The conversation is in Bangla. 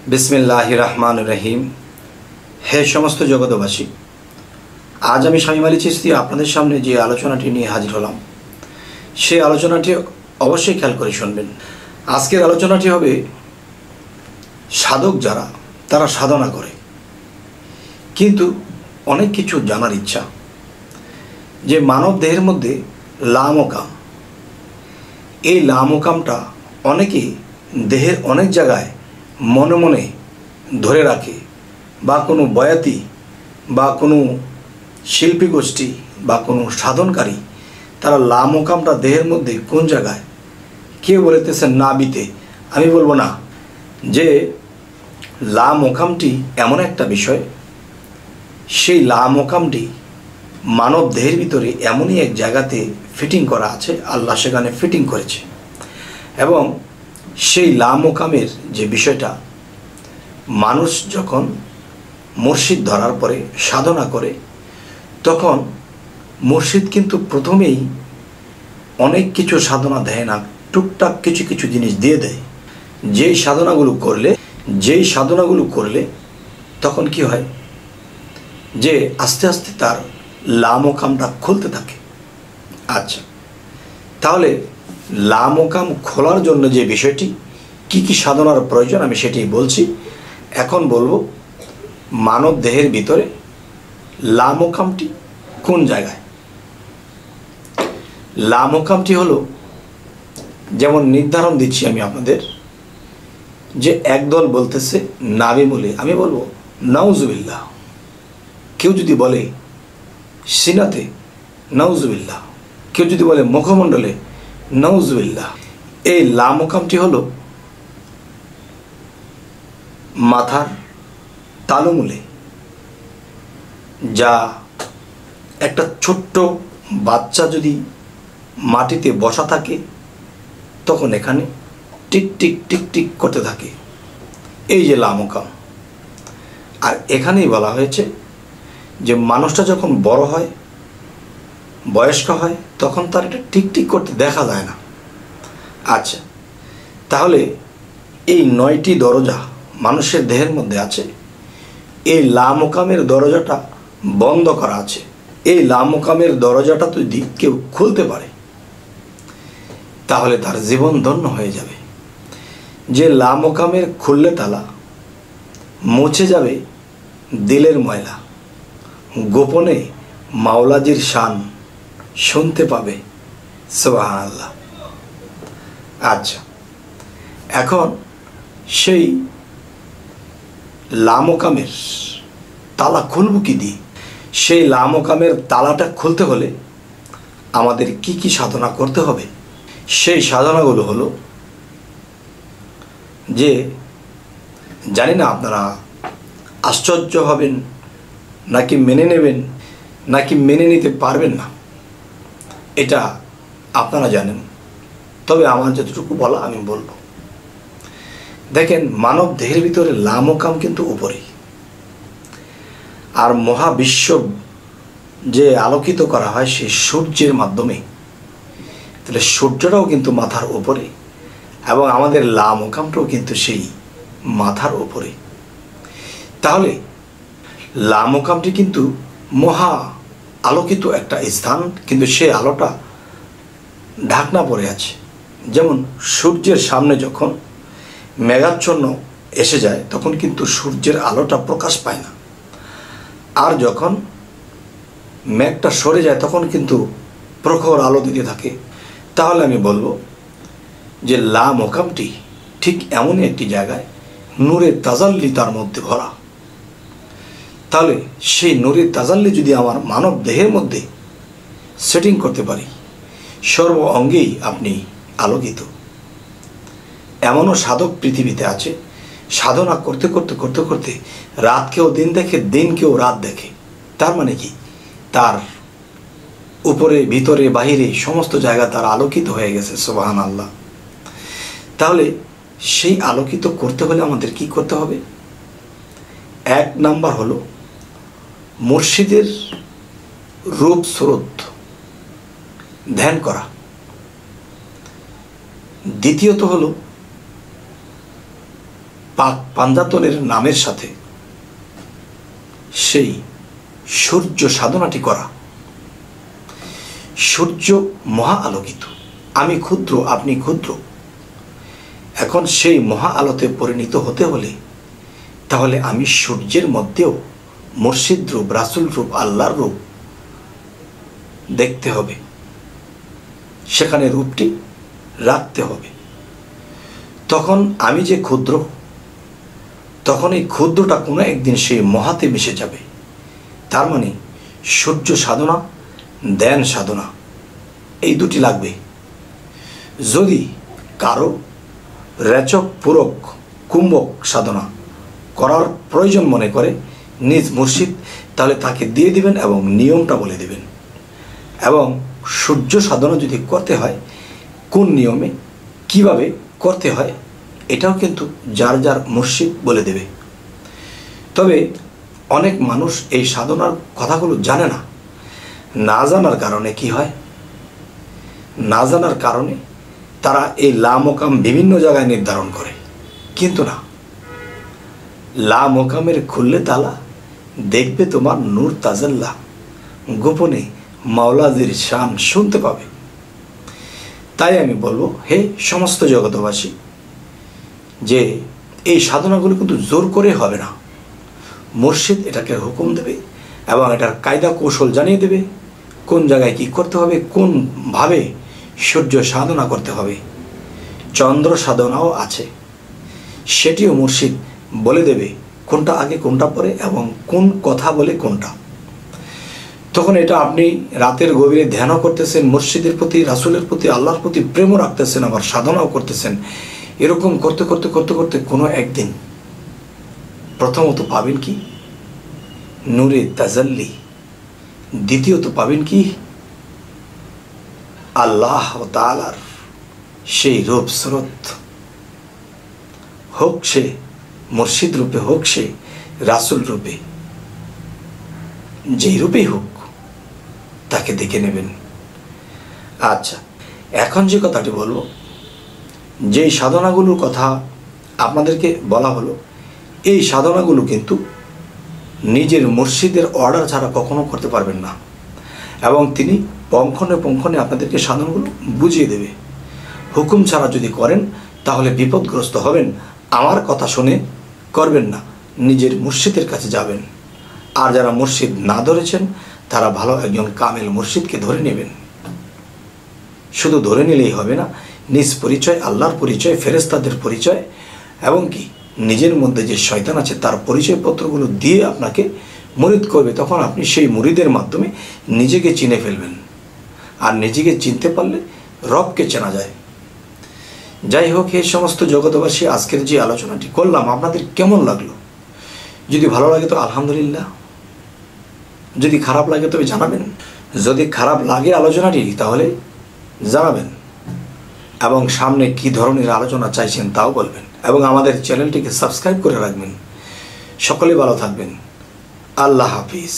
बिस्मिल्लाहिर रहमानिर रहीम। हे समस्त जगतबासी, आज आमी शामीम आली चिश्ती आपनादेर सामने जे आलोचनाटी निये हाजिर हलाम सेई आलोचनाटी अवश्यई खेयाल करे शुनबेन। आजकेर आलोचनाटी होबे साधक जारा तारा साधना करे किन्तु अनेक किछु जानार इच्छा जे मानव देहेर मध्य लामोकाम, এই লামোকামটা অনেকেই দেহের অনেক জায়গায় মনে মনে ধরে রাখে, বা কোনো বয়াতি বা কোনো শিল্পী গোষ্ঠী বা কোনো সাধনকারী তারা লামোকামটা দেহের মধ্যে কোন জায়গায় কেউ বলতেছেন নাভিতে। আমি বলবো না, যে লামোকামটি এমন একটা বিষয়, সেই লামোকামটি মানব দেহের ভিতরে এমনই এক জায়গাতে ফিটিং করা আছে, আল্লাহ সেখানে ফিটিং করেছে। এবং সেই লামোকামের যে বিষয়টা, মানুষ যখন মুর্শিদ ধরার পরে সাধনা করে তখন মুর্শিদ কিন্তু প্রথমেই অনেক কিছু সাধনা দেয় না, টুকটাক কিছু কিছু জিনিস দিয়ে দেয়। যেই সাধনাগুলো করলে তখন কি হয়, যে আস্তে আস্তে তার লামোকামটা খুলতে থাকে। আচ্ছা, তাহলে লামোকাম খোলার জন্য যে বিষয়টি কি কি সাধনার প্রয়োজন আমি সেটাই বলছি। এখন বলবো মানব দেহের ভিতরে লামোকামটি কোন জায়গায়। লামোকামটি হলো, যেমন নির্ধারণ দিচ্ছি আমি আপনাদের, যে একদল বলতেছে নাভিমূলে, আমি বলবো নাউজুবিল্লাহ। কেউ যদি বলে সিনাতে, নাউজুবিল্লাহ। কেউ যদি বলে মুখমণ্ডলে, নাউজুবিল্লাহ। এই লামোকামটি হলো মাথার তালুমূলে, যা একটা ছোট্ট বাচ্চা যদি মাটিতে বসা থাকে তখন এখানে টিক টিক টিক টিক করতে থাকে, এই যে লামোকাম। আর এখানেই বলা হয়েছে যে মানুষটা যখন বড় হয়, বয়স্ক হয়, তখন তার এটা টিক টিক করতে দেখা যায় না। আচ্ছা, তাহলে এই 9টি দরজা মানুষের দেহের মধ্যে আছে, এই লামোকামের দরজাটা বন্ধ করা আছে। এই লামোকামের দরজাটা যদি কেউ খুলতে পারে তাহলে তার জীবন ধন্য হয়ে যাবে। যে লামোকামের খুললে তালা, মুছে যাবে দিলের ময়লা, গোপনে মাওলাজির শান শুনতে পাবে, সুবহানাল্লাহ। আচ্ছা, এখন সেই লামোকামের তালা খুলব কি দিয়ে? সেই লামোকামের তালাটা খুলতে হলে আমাদের কি কি সাধনা করতে হবে? সেই সাধনাগুলো হলো, যে জানি না আপনারা আশ্চর্য হবেন নাকি মেনে নেবেন নাকি মেনে নিতে পারবেন না, এটা আপনারা জানেন। তবে আমার যতটুকু বলা আমি বলবো। দেখেন, মানব দেহের ভিতরে লামোকাম কিন্তু উপরে, আর মহাবিশ্ব যে আলোকিত করা হয় সেই সূর্যের মাধ্যমে, তাহলে সূর্যটাও কিন্তু মাথার উপরে, এবং আমাদের লামোকামটাও কিন্তু সেই মাথার উপরে। তাহলে লামোকামটি কিন্তু মহা আলোকিত একটা স্থান, কিন্তু সেই আলোটা ঢাকনা পড়ে আছে। যেমন সূর্যের সামনে যখন মেঘাচ্ছন্ন এসে যায় তখন কিন্তু সূর্যের আলোটা প্রকাশ পায় না, আর যখন মেঘটা সরে যায় তখন কিন্তু প্রখর আলো দিতে থাকে। তাহলে আমি বলবো যে লামোকামটি ঠিক এমনই একটি জায়গায় নূরের তাজাল্লি তার মধ্যে ভরা। তাহলে সেই নূরের তাজাল্লি যদি আমার মানব দেহের মধ্যে সেটিং করতে পারি, সর্ব অঙ্গেই আপনি আলোকিত। এমনও সাধক পৃথিবীতে আছে, সাধনা করতে করতে করতে করতে রাতকেও দিন দেখে, দিনকেও রাত দেখে। তার মানে কি, তার উপরে ভিতরে বাহিরে সমস্ত জায়গা তার আলোকিত হয়ে গেছে, সুবহানাল্লাহ। তাহলে সেই আলোকিত করতে হলে আমাদের কি করতে হবে? 1 নাম্বার হলো মুর্শিদের রূপ স্রোত ধ্যান করা। দ্বিতীয়ত হলো পাক পাঞ্জাতনের নামের সাথে সেই সূর্য সাধনাটি করা। সূর্য মহা আলোকিত, আমি ক্ষুদ্র, আপনি ক্ষুদ্র। এখন সেই মহা আলোতে পরিণত হতে হলে তাহলে আমি সূর্যের মধ্যেও মুর্শিদ রূপ, রাসূল রূপ, আল্লাহর রূপ দেখতে হবে, সেখানে রূপটি রাখতে হবে। তখন আমি যে ক্ষুদ্র, তখন এই ক্ষুদ্রটা কোনো একদিন সেই মহাতে মিশে যাবে। তার মানে সূর্য সাধনা, ধ্যান সাধনা, এই দুটি লাগবে। যদি কারো রেচক, পূরক, কুম্ভক সাধনা করার প্রয়োজন মনে করে নিজ মুর্শিদ, তাহলে তাকে দিয়ে দিবেন এবং নিয়মটা বলে দিবেন। এবং সূর্য সাধনা যদি করতে হয় কোন নিয়মে, কিভাবে করতে হয়, এটাও কিন্তু যার যার মুর্শিদ বলে দেবে। তবে অনেক মানুষ এই সাধনার কথাগুলো জানে না। না জানার কারণে কি হয়, না জানার কারণে তারা এই লা মোকাম বিভিন্ন জায়গায় নির্ধারণ করে। কিন্তু না, লা মোকামের খুললে তালা, দেখবে তোমার নূর তাজাল্লা, গোপনে মাওলাজির শান শুনতে পাবে। তাই আমি বলবো, হে সমস্ত জগতবাসী, যে এই সাধনাগুলো কিন্তু জোর করে হবে না। মুর্শিদ এটাকে হুকুম দেবে এবং এটার কায়দা কৌশল জানিয়ে দেবে, কোন জায়গায় কি করতে হবে, কোনভাবে সূর্য সাধনা করতে হবে। চন্দ্র সাধনাও আছে, সেটিও মুর্শিদ বলে দেবে কোনটা আগে কোনটা পরে এবং কোন কথা বলে কোনটা। তখন এটা আপনি রাতের গভীরে ধ্যানও করতেছেন, মুর্শিদের প্রতি, রাসূলের প্রতি, আল্লাহর প্রতি প্রেমও রাখতেছেন, আবার সাধনাও করতেছেন। এরকম করতে করতে করতে করতে কোনো একদিন প্রথমত পাবেন কি নূরে তাজাল্লি, দ্বিতীয়ত পাবেন কি আল্লাহ তাআলার সেই রূপ স্রোত, হোক সে মুর্শিদ রূপে, হোক সে রাসূল রূপে, যেই রূপেই হোক তাকে দেখে নেবেন। আচ্ছা, এখন যে কথাটি বলবো, যেই সাধনাগুলোর কথা আপনাদেরকে বলা হলো, এই সাধনাগুলো কিন্তু নিজের মুর্শিদের অর্ডার ছাড়া কখনো করতে পারবেন না। এবং তিনি পঙ্খনে পঙ্খনে আপনাদেরকে সাধনাগুলো বুঝিয়ে দেবে। হুকুম ছাড়া যদি করেন তাহলে বিপদগ্রস্ত হবেন। আমার কথা শুনে করবেন না, নিজের মুর্শিদের কাছে যাবেন। আর যারা মুর্শিদ না ধরেছেন তারা ভালো একজন কামেল মুর্শিদকে ধরে নেবেন। শুধু ধরে নিলেই হবে না, নিজ পরিচয়, আল্লাহর পরিচয়, ফেরেশতাদের পরিচয় এবং কি নিজের মধ্যে যে শয়তান আছে তার পরিচয়পত্রগুলো দিয়ে আপনাকে মুরিদ করবে। তখন আপনি সেই মুরিদের মাধ্যমে নিজেকে চিনে ফেলবেন। আর নিজেকে চিনতে পারলে রবকে চেনা যায়। যাই হোক, এই সমস্ত জগতবাসী, আজকের যে আলোচনাটি করলাম আপনাদের কেমন লাগলো? যদি ভালো লাগে তো আলহামদুলিল্লাহ, যদি খারাপ লাগে তবে জানাবেন। যদি খারাপ লাগে আলোচনাটি তাহলে জানাবেন এবং সামনে কি ধরনের আলোচনা চাইছেন তাও বলবেন এবং আমাদের চ্যানেলটিকে সাবস্ক্রাইব করে রাখবেন। সকলে ভালো থাকবেন। আল্লাহ হাফিজ।